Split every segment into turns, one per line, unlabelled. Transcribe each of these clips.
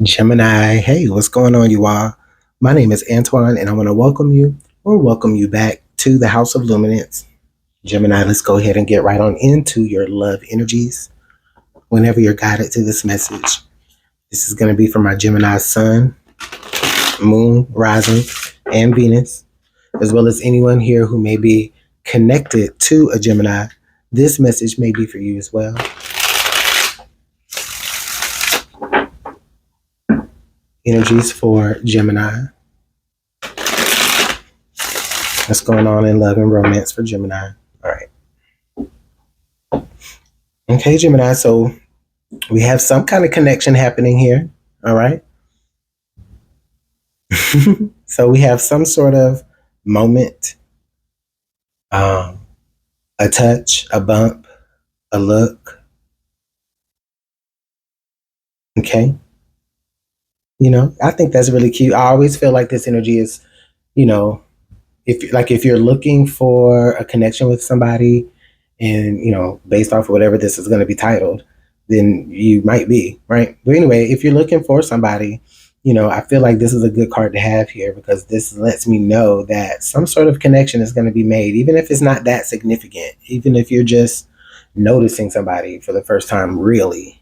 Gemini, hey, what's going on, you all? My name is Antoine, and I want to welcome you back to the House of Luminance. Gemini, let's go ahead and get right on into your love energies. Whenever you're guided to this message, this is going to be for my Gemini sun, moon, rising, and Venus, as well as anyone here who may be connected to a Gemini. This message may be for you as well. Energies for Gemini. What's going on in love and romance for Gemini? All right. Okay, Gemini. So we have some kind of connection happening here. All right. So we have some sort of moment, um, a touch, a bump, a look. Okay. I think that's really cute. I always feel like this energy is, you know, if you're looking for a connection with somebody and based off of whatever this is going to be titled, then you might be right. But anyway, if you're looking for somebody, I feel like this is a good card to have here because this lets me know that some sort of connection is going to be made, even if it's not that significant, even if you're just noticing somebody for the first time, really.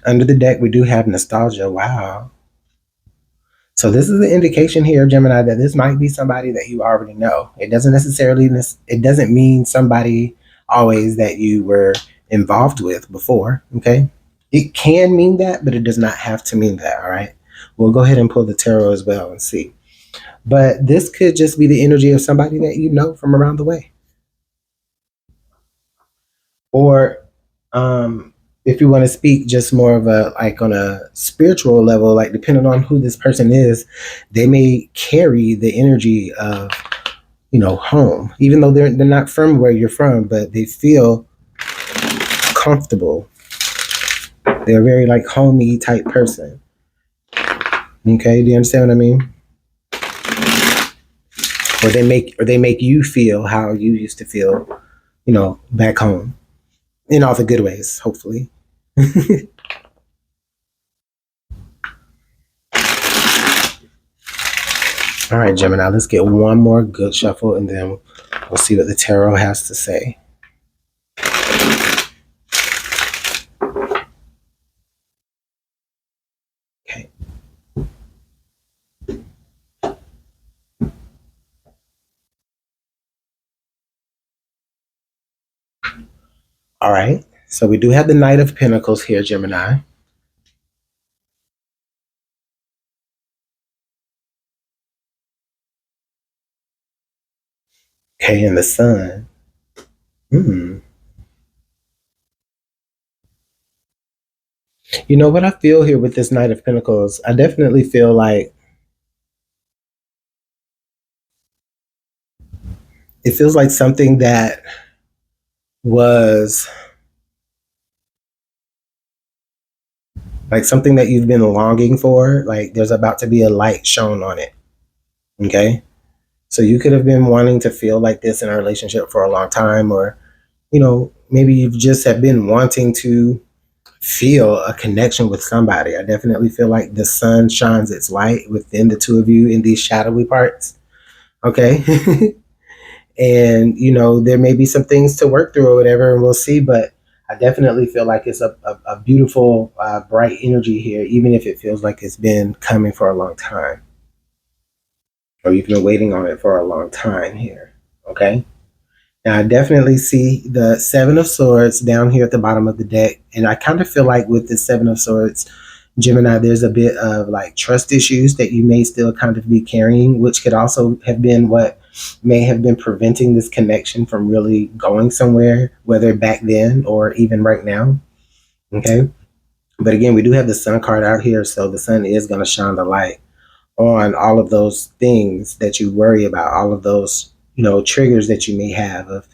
Under the deck we do have nostalgia. Wow. So this is an indication here, Gemini, that this might be somebody that you already know. It doesn't mean somebody always that you were involved with before. Okay. It can mean that, but it does not have to mean that. All right. We'll go ahead and pull the tarot as well and see. But this could just be the energy of somebody that you know from around the way. Or if you want to speak just more of a like on a spiritual level, like depending on who this person is, they may carry the energy of home, even though they're not from where you're from, but they feel comfortable. They're a very like homey type person. Okay, do you understand what I mean? Or they make you feel how you used to feel, back home, in all the good ways, hopefully. All right, Gemini, let's get one more good shuffle and then we'll see what the tarot has to say. Okay. All right. So we do have the Knight of Pentacles here, Gemini. Okay, and the Sun. Hmm. You know what I feel here with this Knight of Pentacles? I definitely feel like it feels like something that was like something that you've been longing for. Like there's about to be a light shown on it. Okay. So you could have been wanting to feel like this in a relationship for a long time, or, maybe you've just have been wanting to feel a connection with somebody. I definitely feel like the sun shines its light within the two of you in these shadowy parts. Okay. And there may be some things to work through or whatever, and we'll see. But I definitely feel like it's a beautiful, bright energy here, even if it feels like it's been coming for a long time, or you've been waiting on it for a long time here. Okay. Now I definitely see the Seven of Swords down here at the bottom of the deck, and I kind of feel like with the Seven of Swords, Gemini, there's a bit of like trust issues that you may still kind of be carrying, which could also have been what may have been preventing this connection from really going somewhere, whether back then or even right now. Okay. But again, we do have the Sun card out here, so the Sun is going to shine the light on all of those things that you worry about, all of those, triggers that you may have of,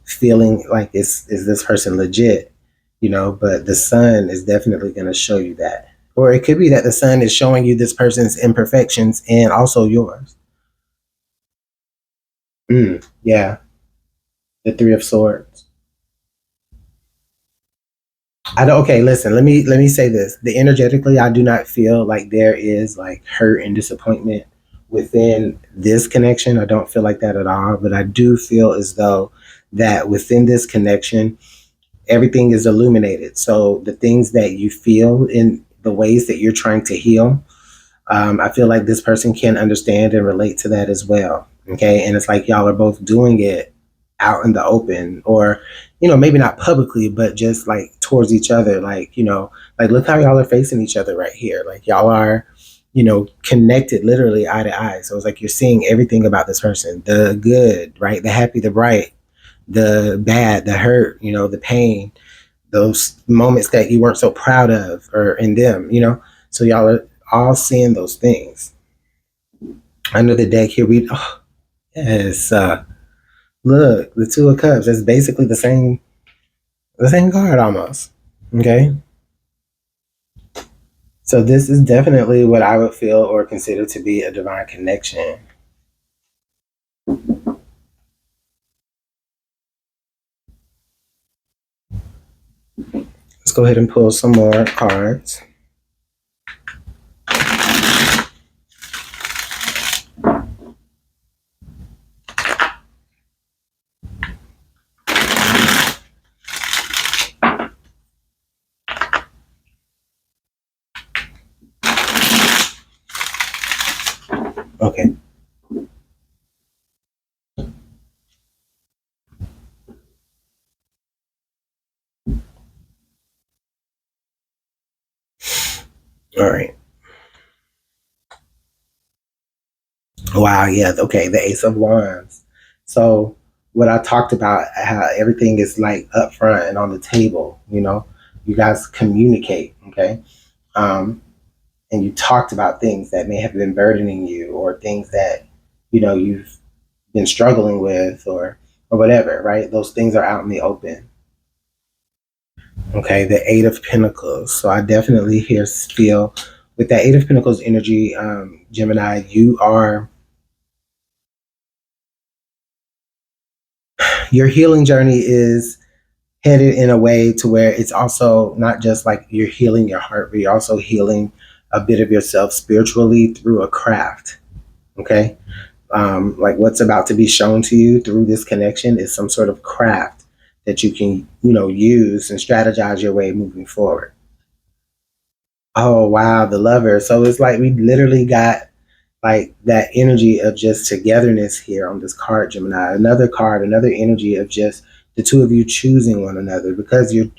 feeling like is this person legit, but the Sun is definitely going to show you that. Or it could be that the Sun is showing you this person's imperfections and also yours. Yeah, the Three of Swords. I don't. Okay, listen. Let me say this. The energetically, I do not feel like there is like hurt and disappointment within this connection. I don't feel like that at all. But I do feel as though that within this connection, everything is illuminated. So the things that you feel in the ways that you're trying to heal, I feel like this person can understand and relate to that as well. Okay. And it's like y'all are both doing it out in the open, or, maybe not publicly, but just like towards each other. Like, like look how y'all are facing each other right here. Like y'all are, connected literally eye to eye. So it's like you're seeing everything about this person, the good, right? The happy, the bright, the bad, the hurt, the pain, those moments that you weren't so proud of or in them. So y'all are all seeing those things. Under the deck here, yes, look, the Two of Cups. That's basically the same card almost. Okay. So this is definitely what I would feel or consider to be a divine connection. Let's go ahead and pull some more cards. Okay. All right. Wow. Yeah. Okay. The Ace of Wands. So what I talked about, how everything is like up front and on the table. You guys communicate. Okay. Um, and you talked about things that may have been burdening you, or things that you've been struggling with, or whatever, right? Those things are out in the open. Okay, the Eight of Pentacles. So I definitely here feel with that Eight of Pentacles energy, Gemini, your healing journey is headed in a way to where it's also not just like you're healing your heart, but you're also healing a bit of yourself spiritually through a craft. Okay. Like what's about to be shown to you through this connection is some sort of craft that you can, use and strategize your way moving forward. Oh wow, the Lover. So it's like we literally got like that energy of just togetherness here on this card, Gemini. Another card, another energy of just the two of you choosing one another, because you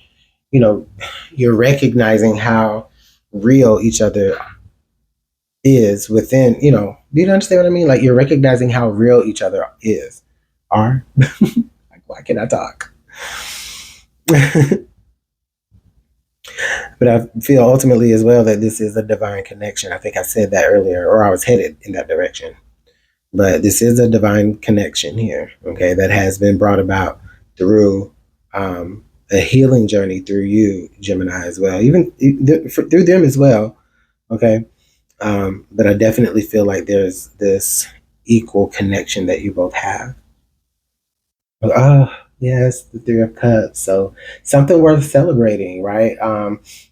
know, you're recognizing how real each other is within, do you understand what I mean? Like you're recognizing how real each other is. Are like, why can I talk? But I feel ultimately as well that this is a divine connection. I think I said that earlier, or I was headed in that direction. But this is a divine connection here, okay, that has been brought about through a healing journey through you, Gemini, as well, even through them as well, okay. But I definitely feel like there's this equal connection that you both have. Oh, yes, the Three of Cups. So something worth celebrating, right?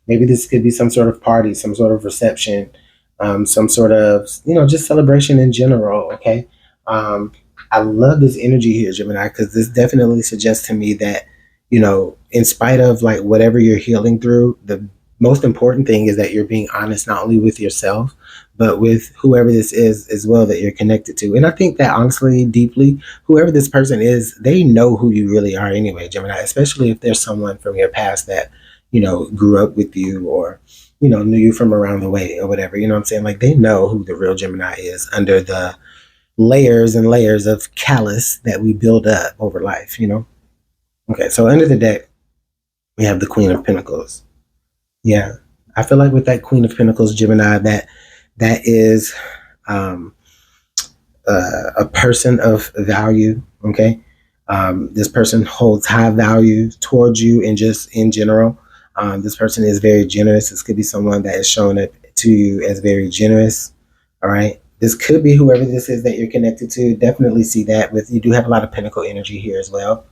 Maybe this could be some sort of party, some sort of reception, some sort of, just celebration in general, okay? I love this energy here, Gemini, because this definitely suggests to me that, in spite of like whatever you're healing through, the most important thing is that you're being honest not only with yourself, but with whoever this is as well that you're connected to. And I think that honestly, deeply, whoever this person is, they know who you really are anyway, Gemini, especially if there's someone from your past that, grew up with you, or, knew you from around the way or whatever. You know what I'm saying? Like they know who the real Gemini is under the layers and layers of callus that we build up over life. Okay, so under the deck, we have the Queen of Pentacles. Yeah. I feel like with that Queen of Pentacles, Gemini, that is um, a person of value. Okay, this person holds high value towards you, and just in general, this person is very generous. This could be someone that is showing up to you as very generous. All right, this could be whoever this is that you're connected to. Definitely see that with you do have a lot of Pentacle energy here as well.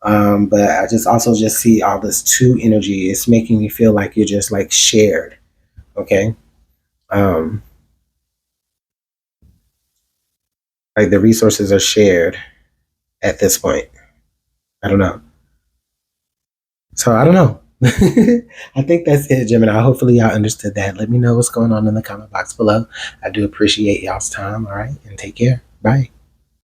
But I just also just see all this two energy. It's making me feel like you're just like shared. Okay. Um, like the resources are shared at this point. I don't know. So I don't know. I think that's it, Gemini. Hopefully y'all understood that. Let me know what's going on in the comment box below. I do appreciate y'all's time. All right. And take care. Bye.